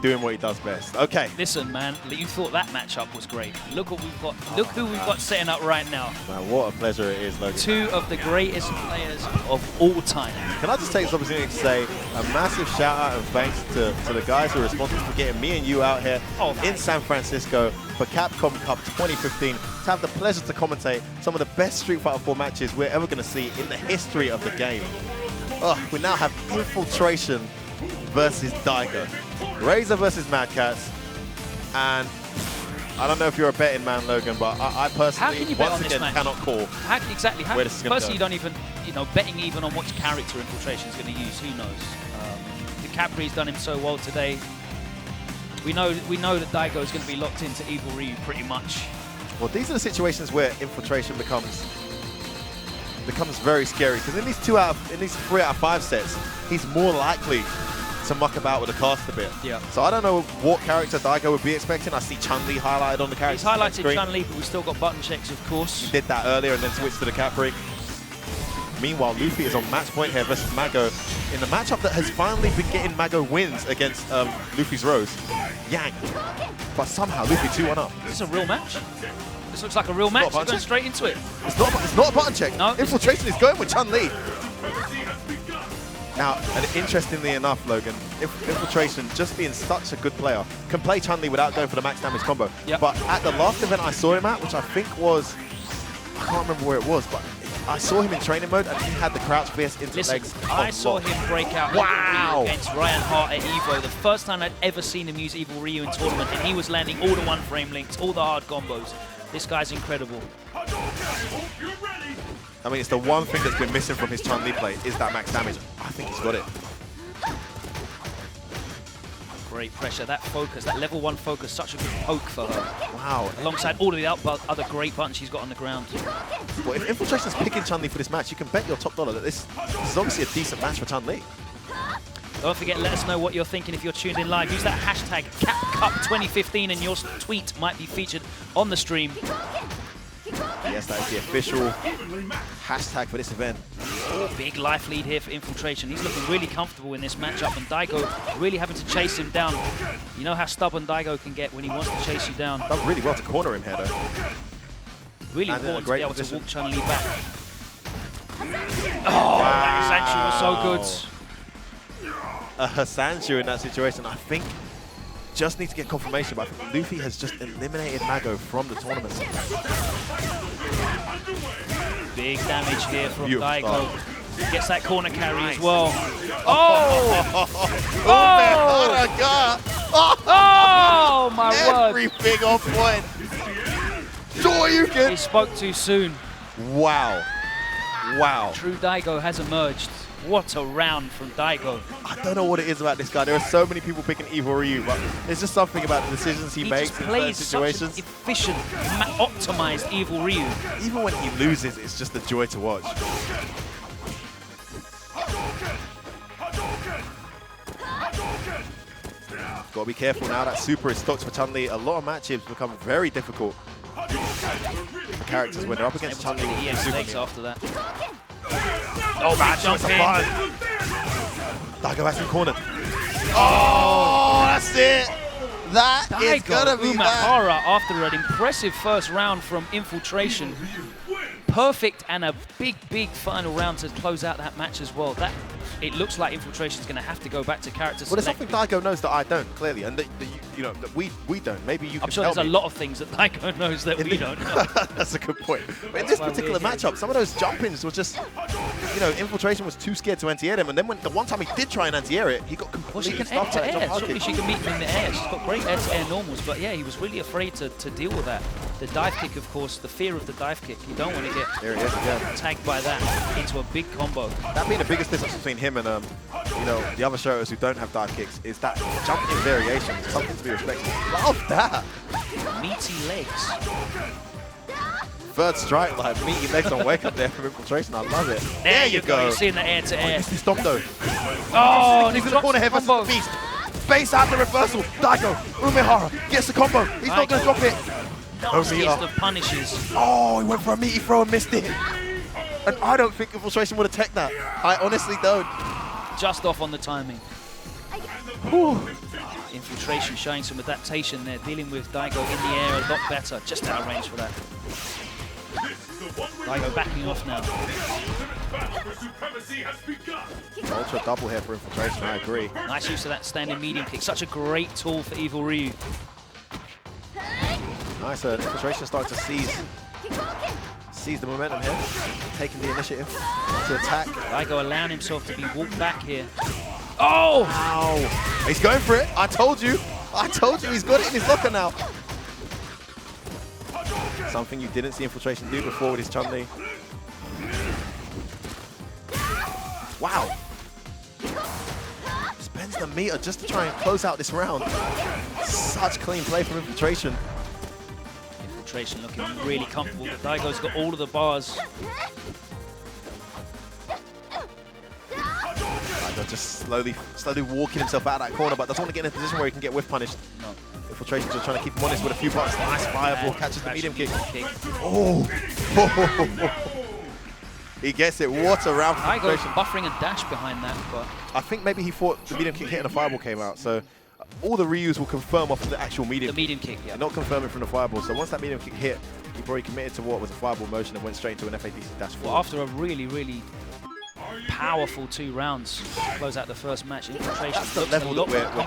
doing what he does best. Okay. Listen, man, you thought that matchup was great. Look what we've got. Look who we've got setting up right now. Man, what a pleasure it is, Logan. Two of the greatest players of all time. Can I just take this opportunity to say a massive shout out and thanks to the guys who are responsible for getting me and you out here in San Francisco for Capcom Cup 2015 to have the pleasure to commentate some of the best Street Fighter 4 matches we're ever going to see in the history of the game. We now have Infiltration versus Daigo, RZR versus Mad Cats, and I don't know if you're a betting man, Logan, but I personally once again cannot call exactly. where this is going to go. You don't even, betting even on which character Infiltration is going to use, who knows? The Capri's done him so well today. We know that Daigo is going to be locked into Evil Ryu pretty much. Well, these are the situations where Infiltration becomes very scary, because in these 3 out of 5 sets, he's more likely to muck about with the cast a bit. Yeah. So I don't know what character Daigo would be expecting. I see Chun-Li highlighted on the character. He's highlighted Chun-Li, but we've still got button checks, of course. He did that earlier and then switched to the Capri. Meanwhile, Luffy is on match point here versus Mago in the matchup that has finally been getting Mago wins against Luffy's Rose. Yang. But somehow Luffy 2-1 up. Is this a real match? This looks like a real match. He's going straight into it. It's not a button check. No. Infiltration is going with Chun-Li. Now, and interestingly enough, Logan, Infiltration, just being such a good player, can play Chun-Li without going for the max damage combo. Yep. But at the last event I saw him at, which I think was, I can't remember where it was, but I saw him in training mode and he had the crouch fierce into legs. I saw him break out against Ryan Hart at Evo. The first time I'd ever seen him use Evil Ryu in tournament, and he was landing all the one-frame links, all the hard combos. This guy's incredible. I mean, it's the one thing that's been missing from his Chun-Li play is that max damage. I think he's got it. Great pressure, that focus, that level 1 focus, such a good poke for her. Wow. Alongside all of the other great buttons she's got on the ground. Well, if Infiltration's picking Chun-Li for this match, you can bet your top dollar that this is obviously a decent match for Chun-Li. Don't forget, let us know what you're thinking if you're tuned in live. Use that hashtag CapCup2015 and your tweet might be featured on the stream. Yes, that is the official hashtag for this event. Big life lead here for Infiltration. He's looking really comfortable in this matchup, and Daigo really having to chase him down. You know how stubborn Daigo can get when he wants to chase you down. Done really well to corner him here, though. Really important to be able to walk Chun-Li back. Oh, wow. That Sanchu was so good. A Sanchu in that situation, I think, just need to get confirmation, but I think Luffy has just eliminated Mago from the tournament. Big damage here from Beautiful Daigo. start. Gets that corner carry as well. Oh! Oh, my word. Everything on point. He spoke too soon. Wow. Wow. True Daigo has emerged. What a round from Daigo. I don't know what it is about this guy. There are so many people picking Evil Ryu, but there's just something about the decisions he makes in certain situations. Such an efficient, optimized Evil Ryu. Even when he loses, it's just a joy to watch. Got to be careful now. That super is stocked for Chun-Li. A lot of matches become very difficult for characters when they're up against Chun-Li. After that. Oh, man, jump in. Daigo has him cornered. Oh, that's it. That is gonna be Umehara after an impressive first round from Infiltration. Perfect and a big final round to close out that match as well. It looks like Infiltration's going to have to go back to character select. Well, there's something Daigo knows that I don't, clearly, and that we don't. Maybe you can I'm sure there's a lot of things that Daigo knows that we don't know. That's a good point. But in this particular matchup, some of those jump-ins were just, Infiltration was too scared to anti-air him, and then when the one time he did try and anti-air it, he got completely stuck. Well, she can air to air. Certainly she can meet him in the air. She's got great air-to-air normals, but yeah, he was really afraid to deal with that. The dive kick, of course, the fear of the dive kick. You don't want to get tagged by that into a big combo. That being the biggest difference between him and the other shows who don't have dive kicks is that jumping variation is something to be respected. Love that. Meaty legs. Third strike, like meaty legs on wake up there from Infiltration. I love it. There you go. You're seeing the air to air. He stopped though. Oh, he's in the corner here versus the beast. Base out the reversal. Daigo, Umehara gets the combo. He's not going to drop it. Nastiest of punishes. Oh, he went for a meaty throw and missed it. And I don't think Infiltration would have teched that. I honestly don't. Just off on the timing. Whew. Infiltration showing some adaptation there, dealing with Daigo in the air a lot better, just out of range for that. Daigo backing off now. Ultra double here for Infiltration, I agree. Nice use of that standing medium kick, such a great tool for Evil Ryu. Nice, Infiltration starting to seize the momentum here, taking the initiative to attack. Daigo allowing himself to be walked back here. Oh! Ow! He's going for it. I told you. He's got it in his locker now. Something you didn't see Infiltration do before with his Chun-Li. Wow. Spends the meter just to try and close out this round. Such clean play from Infiltration. Infiltration looking really comfortable, but Daigo's got all of the bars. Daigo just slowly walking himself out of that corner, but doesn't want to get in a position where he can get whiff punished. No. Infiltration just trying to keep him honest with a few bucks. Nice fireball, catches the medium kick. Oh! He gets it. What a round for Daigo's Infiltration. buffering a dash behind that, but I think maybe he thought the medium kick hit and a fireball came out. So all the reuse will confirm off of the actual medium. the medium kick, yeah. Not confirming from the fireball. So once that medium kick hit, he probably committed to what was a fireball motion and went straight into an FADC dash forward. Well, after a really, really powerful 2 rounds to close out the first match, Infiltration That's the looks level a lot that more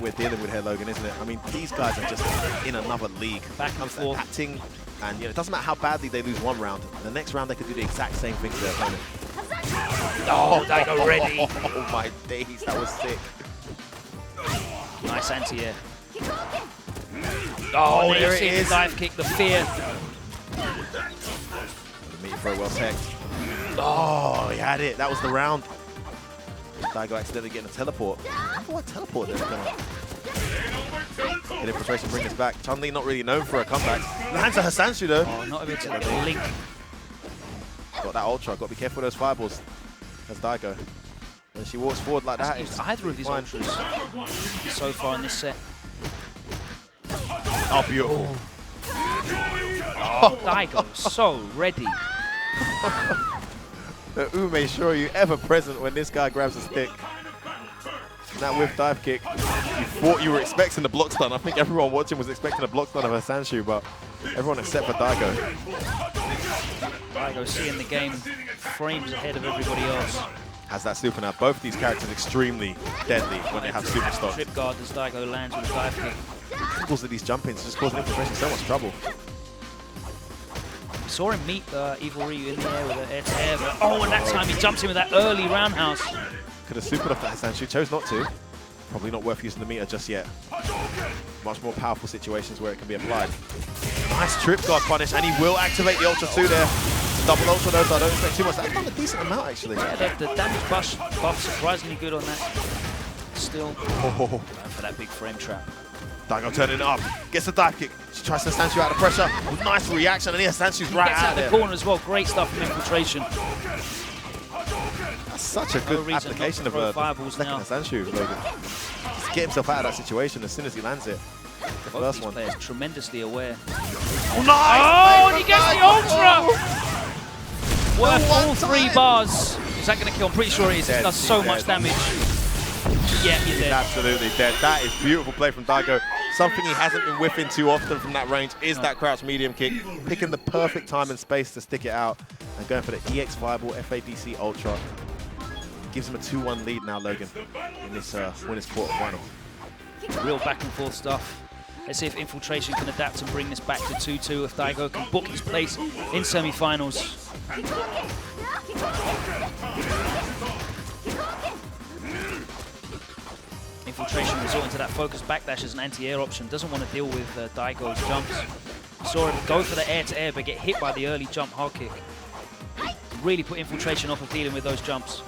we're dealing with here, Logan, isn't it? I mean, these guys are just in another league. Back and forth. Acting, and you know, it doesn't matter how badly they lose one round. The next round, they could do the exact same thing to their opponent. Oh, Daigo ready. Oh my days, that was sick. Nice anti-air. Oh, there it is. The dive kick, the fear. The meter throw well teched. Oh, he had it. That was the round. Daigo accidentally getting a teleport. I wonder what teleport there was going on. Get Infiltration, bring us back. Chun-Li not really known for a comeback. Lands a Hasanshu though. Oh, not able to link. Got that ultra. Got to be careful with those fireballs. That's Daigo. When she walks forward like that, Hasn't used either of these ultras so far in this set. Oh, beautiful. Oh, Daigo, so ready. The Umehara ever present when this guy grabs a stick. And that whiff dive kick, you thought you were expecting the block stun. I think everyone watching was expecting a block stun of a Sanshu, but everyone except for Daigo. Daigo seeing the game frames ahead of everybody else. Has that super now. Both of these characters extremely deadly when they have super stocks. Trip guard as Daigo lands with a dive kick. The angles of these jump-ins just causing Infiltration so much trouble. Saw him meet Evil Ryu in the air with an air-to-air, but oh, and that time he jumps in with that early roundhouse. Could have supered off that Sanshu, chose not to. Probably not worth using the meter just yet. Much more powerful situations where it can be applied. Nice trip guard punish, and he will activate the Ultra 2 there. It's a double Ultra though, so I don't expect too much. That's done a decent amount actually. Yeah, the damage buff surprisingly good on that. Still, going for that big frame trap. Daigo turning it up, gets a dive kick. She tries to Sanshu out of pressure. Nice reaction, and here Sanshu's right Gets out out there. the corner as well. Great stuff from Infiltration. That's such a good application of a second Sanshu, Logan. Just get himself out of that situation as soon as he lands it. The first one. Players tremendously aware. Oh, nice! Oh, and he gets the Ultra! Worth all 3 bars. Is that going to kill? I'm pretty sure it is. It does so much damage. Yeah, he's dead. Absolutely dead. That is beautiful play from Daigo. Something he hasn't been whiffing too often from that range is that crouch medium kick. Picking the perfect time and space to stick it out and going for the EX Fireball FADC Ultra. Gives him a 2-1 lead now, Logan, in this winners quarterfinal. Real back and forth stuff. Let's see if Infiltration can adapt and bring this back to 2-2. If Daigo can book his place in semi-finals. Infiltration resorting to that focus backdash as an anti-air option. Doesn't want to deal with Daigo's jumps. Saw him go for the air-to-air but get hit by the early jump hard kick. Really put Infiltration off of dealing with those jumps.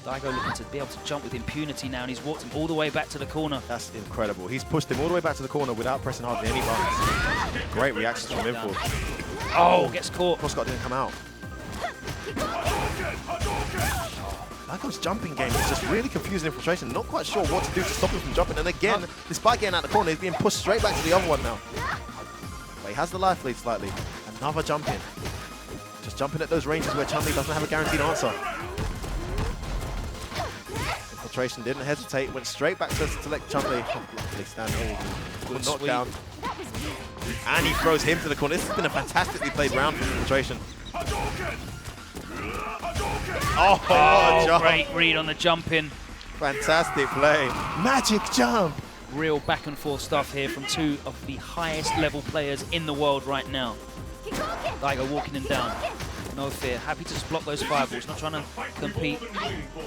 Daigo looking to be able to jump with impunity now, and he's walked him all the way back to the corner. That's incredible. He's pushed him all the way back to the corner without pressing hardly any buttons. Great reactions from Infil. Oh, gets caught. Crossguard didn't come out. Daigo's jumping game is just really confusing Infiltration. Not quite sure what to do to stop him from jumping. And again, despite getting out the corner, he's being pushed straight back to the other one now. But he has the life lead slightly. Another jump in. Just jumping at those ranges where Chun-Li doesn't have a guaranteed answer. Infiltration didn't hesitate, went straight back to select Chun-Li. Luckily stand hold. Good knockdown. And he throws him to the corner. This has been a fantastically played round for Infiltration. Oh, jump. Great read on the jump in. Fantastic play. Magic jump. Real back and forth stuff here from two of the highest level players in the world right now. Daigo walking him down. No fear. Happy to just block those fireballs. Not trying to compete.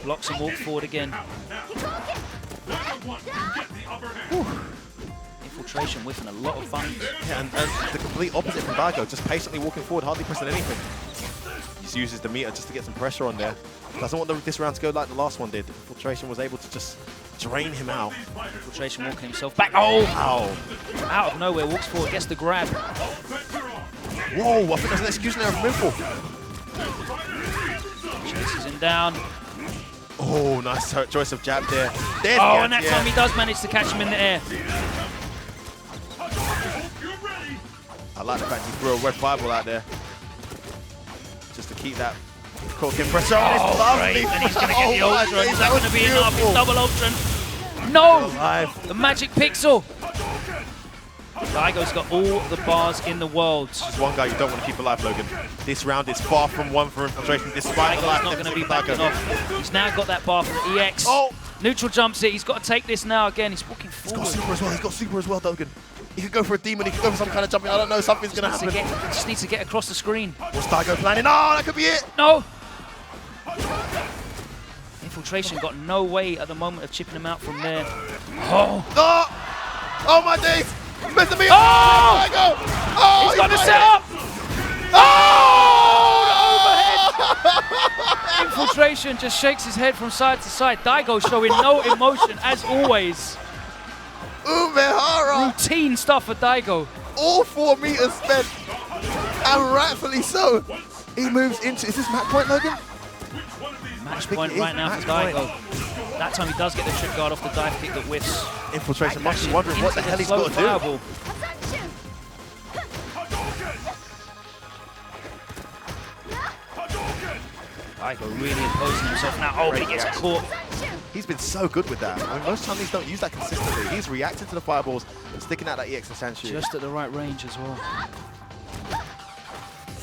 Blocks and walk forward again. Whew. Infiltration whiffing a lot of buttons. Yeah, and the complete opposite from Daigo. Just patiently walking forward, hardly pressing anything. Just uses the meter just to get some pressure on there. Doesn't want this round to go like the last one did. Infiltration was able to just drain him out. Infiltration walking himself back. Oh! Ow. Out of nowhere, walks forward, gets the grab. Whoa, I think there's an execution there from Infil. Chases him down. Oh, nice choice of jab there. And that time he does manage to catch him in the air. I like the fact he threw a red fireball out there. Just to keep that corking pressure on. It's lovely. And he's going to get the ultra. Is that going to be enough? It's double ultra. No! The magic pixel. Daigo's got all the bars in the world. There's one guy you don't want to keep alive, Logan. This round is far from one for Infiltration, despite Daigo's not going to be backing off. He's now got that bar from the EX. Oh! Neutral jumps it. He's got to take this now again. He's walking forward. He's got super as well. He's got super as well, Logan. He could go for a demon. He could go for some kind of jumping. I don't know. Something's going to happen. Just needs to get across the screen. What's Daigo planning? Oh, that could be it. No! Infiltration got no way at the moment of chipping him out from there. Oh! Oh, oh my days! Mr. Me! Oh! Daigo! Oh, he's got the setup! Oh! Overhead! Infiltration just shakes his head from side to side. Daigo showing no emotion as always. Umehara! Routine stuff for Daigo. All 4 meters spent, and rightfully so. He moves into. Is this match point, Logan? Match point right now for Daigo. That time he does get the trip guard off the dive kick that whiffs. Infiltration must be wondering what the hell he's got to do. Daigo really imposing himself now. Oh, but he gets caught. He's been so good with that. I mean, most Chinese don't use that consistently. He's reacting to the fireballs and sticking out that EX and Sanshu. Just at the right range as well.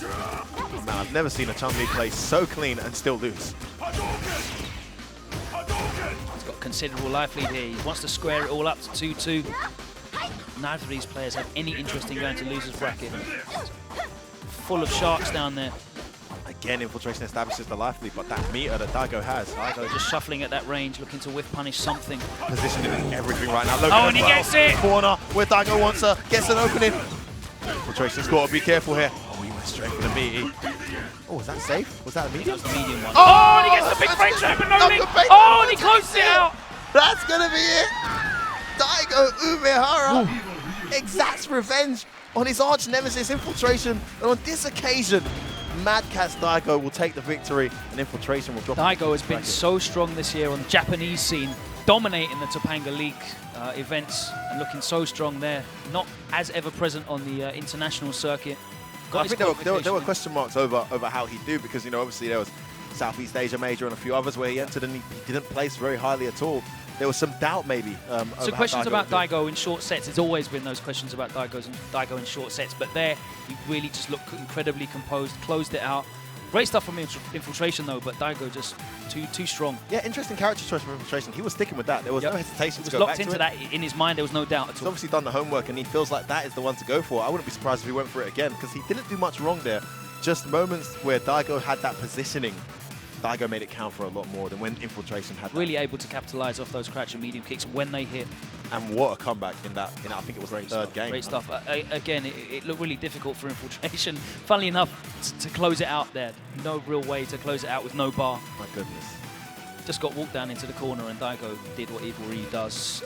Oh, man, I've never seen a Chun-Li play so clean and still lose. He's got considerable life lead here. He wants to square it all up to 2-2. Neither of these players have any interest in going to losers bracket. Full of sharks down there. Again, Infiltration establishes the life lead, but that meter that Daigo has. Daigo just shuffling at that range, looking to whiff punish something. Positioning everything right now. Logan and he gets it! Corner where Daigo wants her, gets an opening. Infiltration's got to be careful here. Oh, he went straight for the meaty. Oh, was that safe? Was that a medium? That was the medium one. Oh, and he gets the big frame trap and no link. Oh, and he closes it out. That's going to be it. Daigo Umehara exacts revenge on his arch nemesis Infiltration. And on this occasion, Mad Catz Daigo will take the victory and Infiltration will drop. Daigo has been so strong this year on the Japanese scene, dominating the Topanga League events and looking so strong there. Not as ever present on the international circuit. I think there were question marks over how he'd do because, you know, obviously there was Southeast Asia Major and a few others where he entered and he didn't place very highly at all. There was some doubt maybe. So questions about Daigo in short sets. There's always been those questions about Daigo in short sets, but there he really just looked incredibly composed, closed it out. Great stuff from Infiltration though, but Daigo just too strong. Yeah, interesting character choice from Infiltration. He was sticking with that. There was no hesitation to go back to it. He was locked into that in his mind. There was no doubt at all. He's obviously done the homework and he feels like that is the one to go for. I wouldn't be surprised if he went for it again because he didn't do much wrong there. Just moments where Daigo had that positioning. Daigo made it count for a lot more than when Infiltration had that. Really able to capitalize off those crouch and medium kicks when they hit. And what a comeback in that, I think it was the third game. Great stuff. Again, it looked really difficult for Infiltration. Funnily enough, to close it out there. No real way to close it out with no bar. My goodness. Just got walked down into the corner and Daigo did what Evil Ryu does.